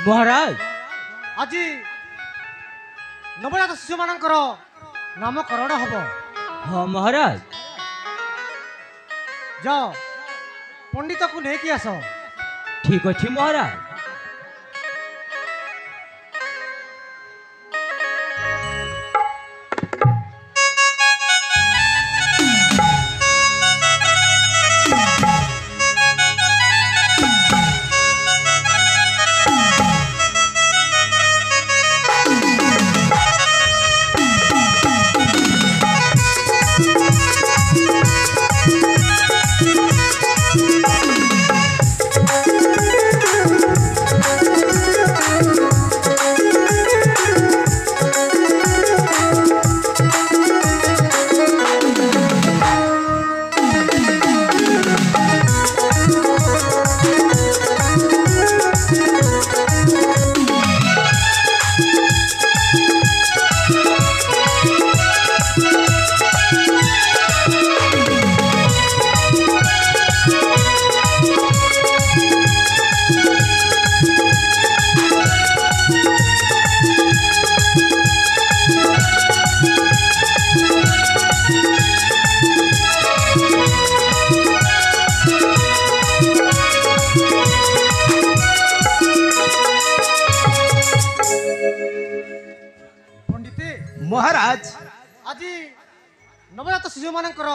महाराज आज नवजात शिशु मानकर नामकरण हम। हाँ महाराज जाओ पंडित को लेकिन आस। ठीक अच्छे महाराज। महाराज आज नवजात शिशु मानकर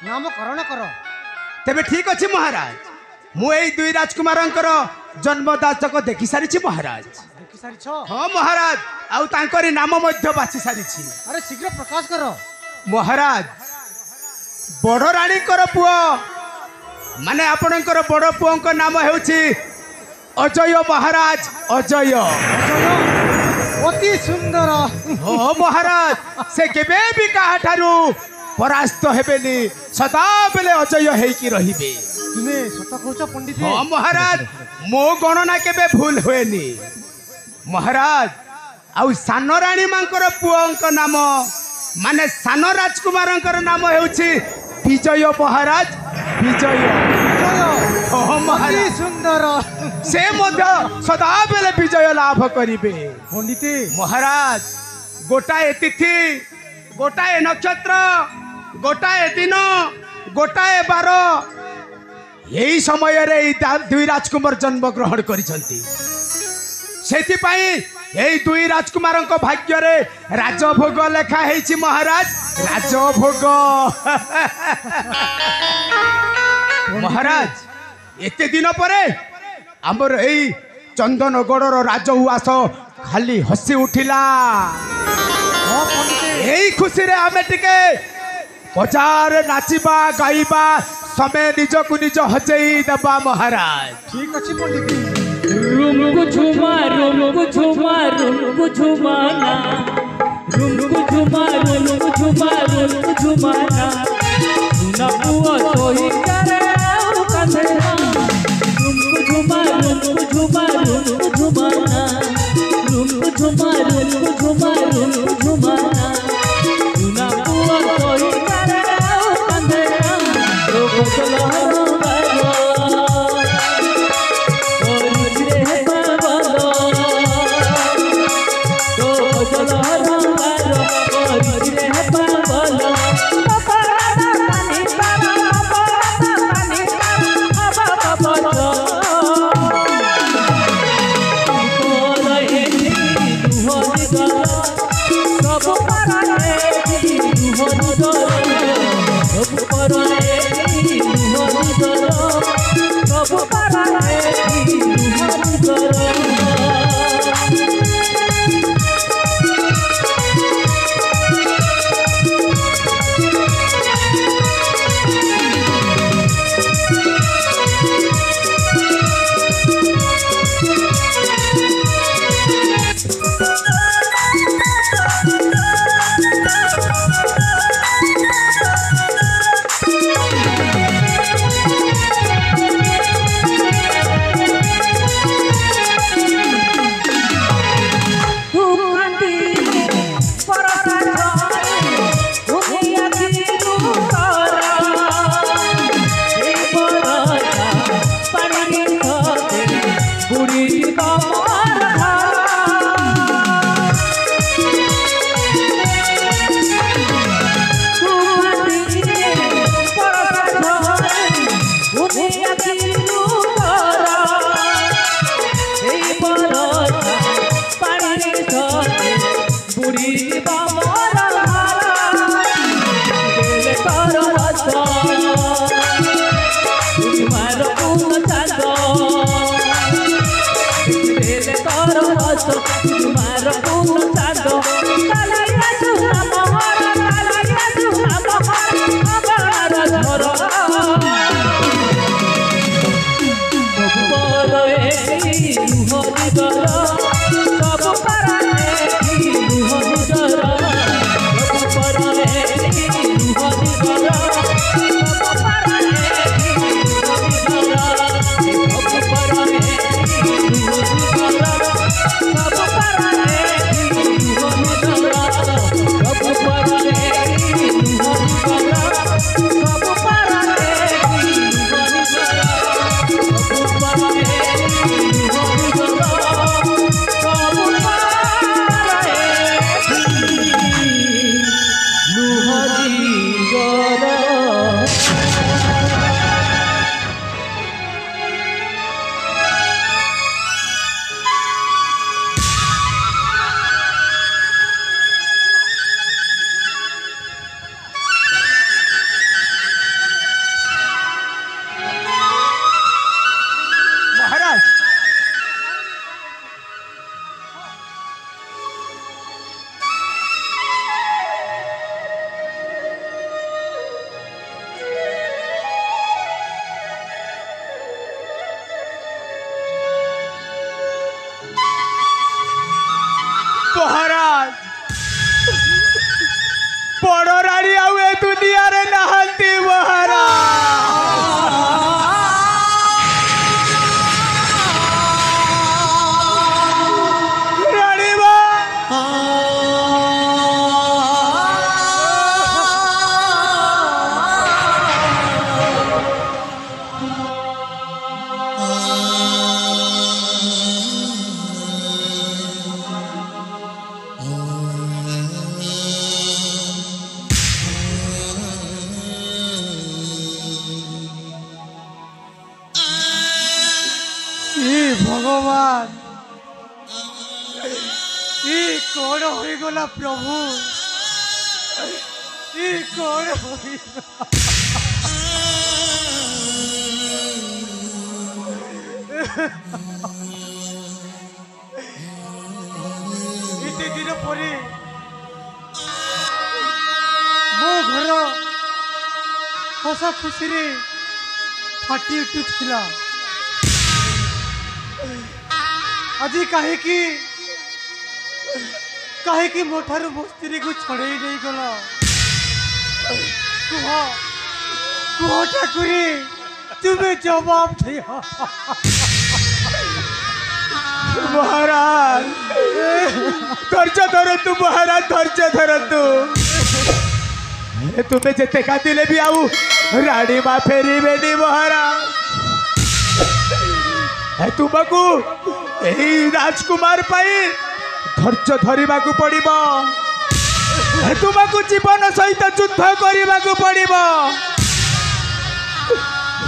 नामकरण कर। तेबे ठीक अच्छे महाराज। मु एई दुई राजकुमार जन्मदाचक देखि सारी महाराज। देखि सारी हाँ महाराज आउ तांकरी नाम मध्य बाछि सारी। अरे शीघ्र प्रकाश कर। महाराज बड़ रानी पुओ माने आपणकर बड़ पुओं नाम हेउछि अजय महाराज। अजय अति सुंदर। हो महाराज से केबे भी काहा ठारू परास्त हेबेनी सदा बेले अजय हेकी रहिबे। तुम्हें सत कहूच पंडित। हाँ महाराज मो गणना केबे भूल हुएनी महाराज। आउ सान राणी मांकर पुओं नाम माने सान राजकुमार नाम हेउछि विजय महाराज। विजय अति सुंदर। से मध्य सदा बेले विजय लाभ करिबे पंडित। महाराज गोटाए तिथि गोटाए नक्षत्र गोटाए दिन गोटाए बार यही समय रे दुई राजकुमार जन्म ग्रहण करिसंती। सेथिपाई यही दुई राजकुमार भाग्य रे राजभोग लेखा हेछि महाराज। राजभोग महाराज एते दिन परे आमर एई चंदनगढ़र राजउआस खाली हसी उठिला। यही खुशी रे आमे टिके बजार नाचिबा गाइबा समय निजकु निज हजेई देबा महाराज। ठीक अच्छे पंडित। रूम को झुमा रूम को झुमा रूम को झुमाना रूम को झुमा रूम को झुमा रूम को झुमाना सुना पुआ सोई करे ओ कंधरा रूम को झुमा रूम को झुमा रूम को झुमाना रूम को झुमा रूम को झुमा रूम को झुमाना सुना पुआ सोई करे ओ कंधरा रोग चलो ଯିବା ମୋର ଦେଲେ ତୋର ରସ ମାର ପୁନ ଚାଷ ଦେଲେ ତୋର ରସ ମାର ପୁନ ଚାଷ କାଲାରିଆ ସୁନା ମୋହର କାଲାରିଆ ସୁନା ମୋହର ଅଗଣାର ଝର ସବୁ ପାରାରେ ଲୁହ ନିଜର ସବୁ ପରରେ ଲୁହ ନିଜର ସବୁ ପାରାରେ ଲୁହ ନିଜର ସବୁ ପରରେ ଲୁହ ନିଜର ସବୁ ପାରାରେ ଲୁହ ନିଜର ସବୁ ପରରେ ଲୁହ ନିଜର ସବୁ ପାରାରେ ଲୁହ ନିଜର ସବୁ ପରରେ महाराज बड़ रानी आउ ए दुनिया रे नहांती महाराज रानी बा भगवान ये कौन हो गला प्रभु ये कौन हो इतने दिन पर मो घर हसा खुशी रे फाटी उठुला আজি କାହିଁକି ମୋ ଠାରୁ ମୋ ସ୍ତ୍ରୀକୁ ଛଡ଼େଇ ନେଇଗଲ କୁହ ଠାକୁରୀ ତୁମେ ଜବାବ ଦିଅ महाराज धैर्य धरतु महाराज धैर्य धरतु तुम्हें जिते काटिले भी आउ रानी माँ फेरबे महाराज तुमको यही राजकुमार धैर्य धरवा पड़ो तुमको जीवन सहित युद्ध करने को पड़ो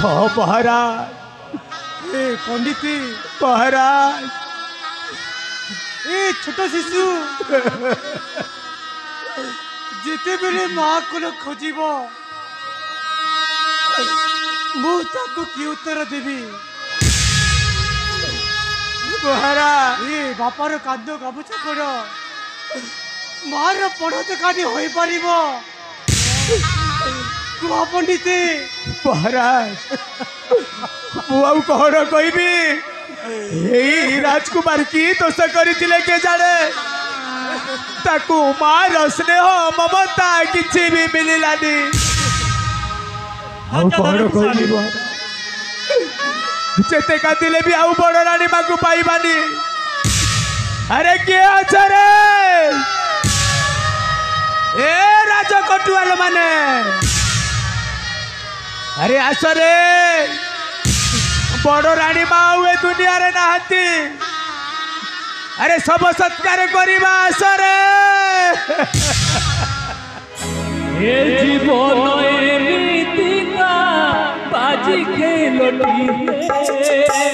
हाँ महाराज ए पंडित महाराज ए छोट शिशु जिते बेले माँ को खोजब मुझे कि उत्तर देवी महाराज ए बापार कांद गामुछा कर मार पढ़त कानी हो पार कह पंडित महाराज मुझे कौन कहबी राजकुमार की दोष करते के जाने ताकू मार स्नेह ममता किसी भी मिललानी कौन कहबी जेते काटिले भी आउ बड़ रानी माँ को पाइबानी अरे किए अछ रे ए राज कटुआल माने अरे आस रे बड़ रानी माँ हुए दुनिया रे नहांती अरे सब सत्कार करिबा आस रे ए जीवन एमितिका बाजी खेलटी है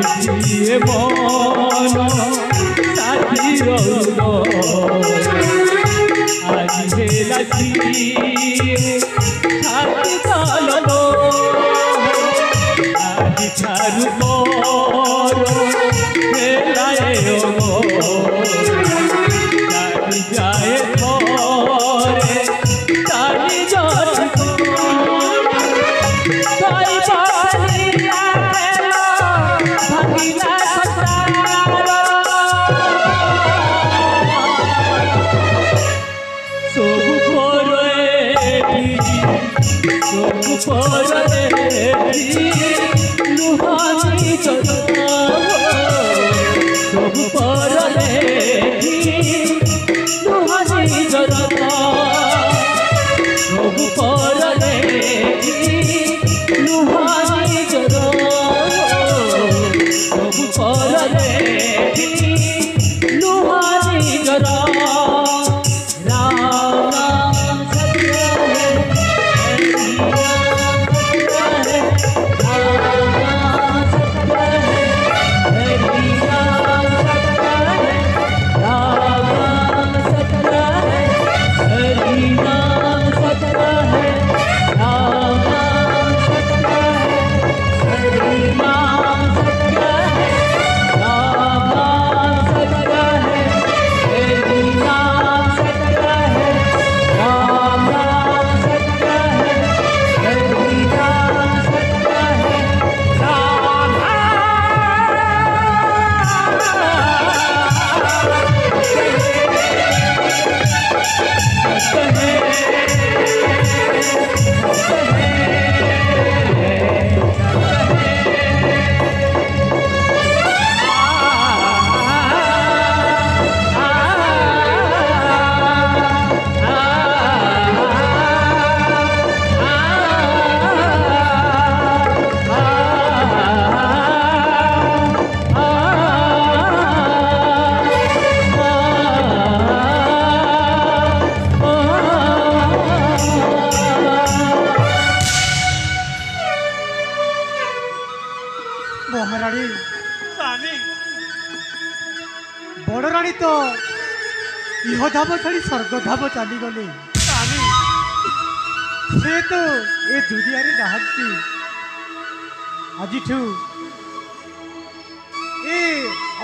ये मन साथी रौलो आज हेला सिए छाती तललो आज ठारू मोर हेलाए जानी जाए मोरे ताली जट ताई बालिया हेला भागिला सतारा सब परे लुहानी जरा सब परे लुहानी जरा सब परे लुहानी जरा सब परे लुहानी जरा महारानी स्वामी बड़ रानी तो इह धाम छाड़ी स्वर्ग धाम चली गले स्वामी से तो ए दुनिया रे नहांती आज ए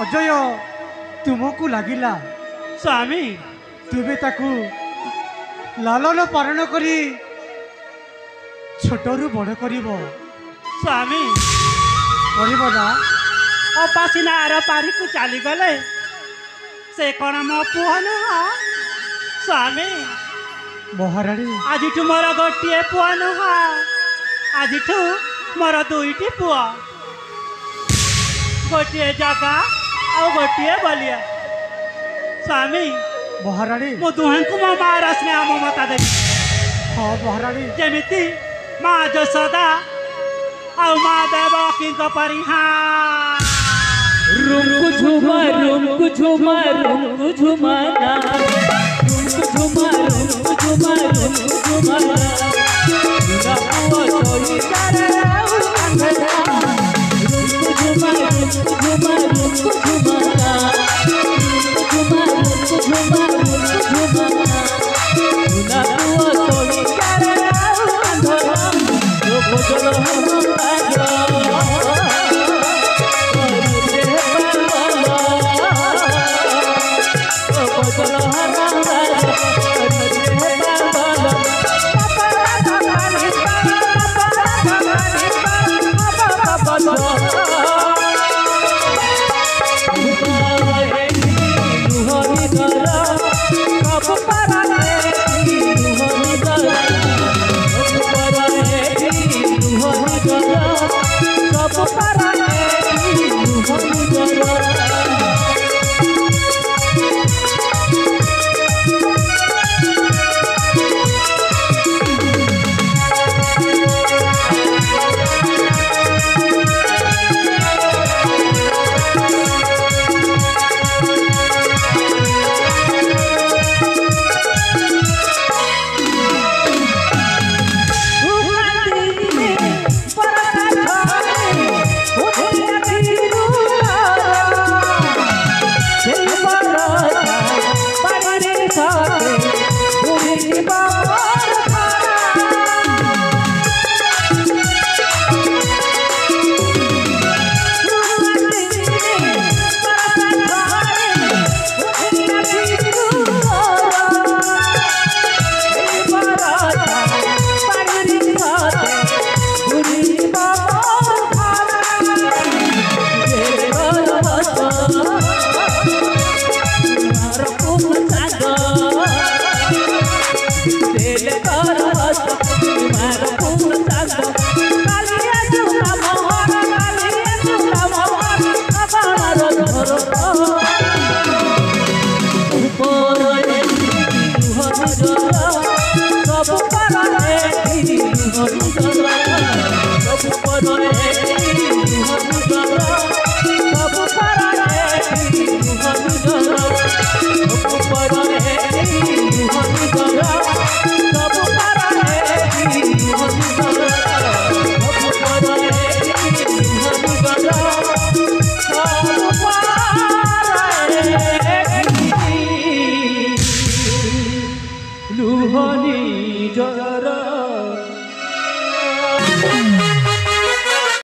अजय तुमको लगिला स्वामी तुमे ताकू लालन पालन करी छोटरू बड़ करिवो स्वामी अपासीना आर पारी को चली गले से कौन मो पुह नुह स्वामी महारानी आज मोर गोटे पुआ नुह आज मोर दुईटी पुआ गोटे जगा आ गोटे बलिया स्वामी महारानी मो दुहे को मो मार स्नेह ममता देवी हाँ महारानी जमीती माँ जशोदा आओ माँ देवकी को परिहा रुमकु झुमा रुमकु झुमा रुमकु झुमाना रुमकु झुमा रुमकु झुमा रुमकु झुमाना रुमकु सोई करे अंधेरा रुमकु झुमा रुमकु झुमा रुमकु झुमाना रुमकु झुमा रुमकु झुमाना रुमकु सोई करे अंधेरा रुमकु झुमा ସୁନ୍ଦର ସବୁ ପରେ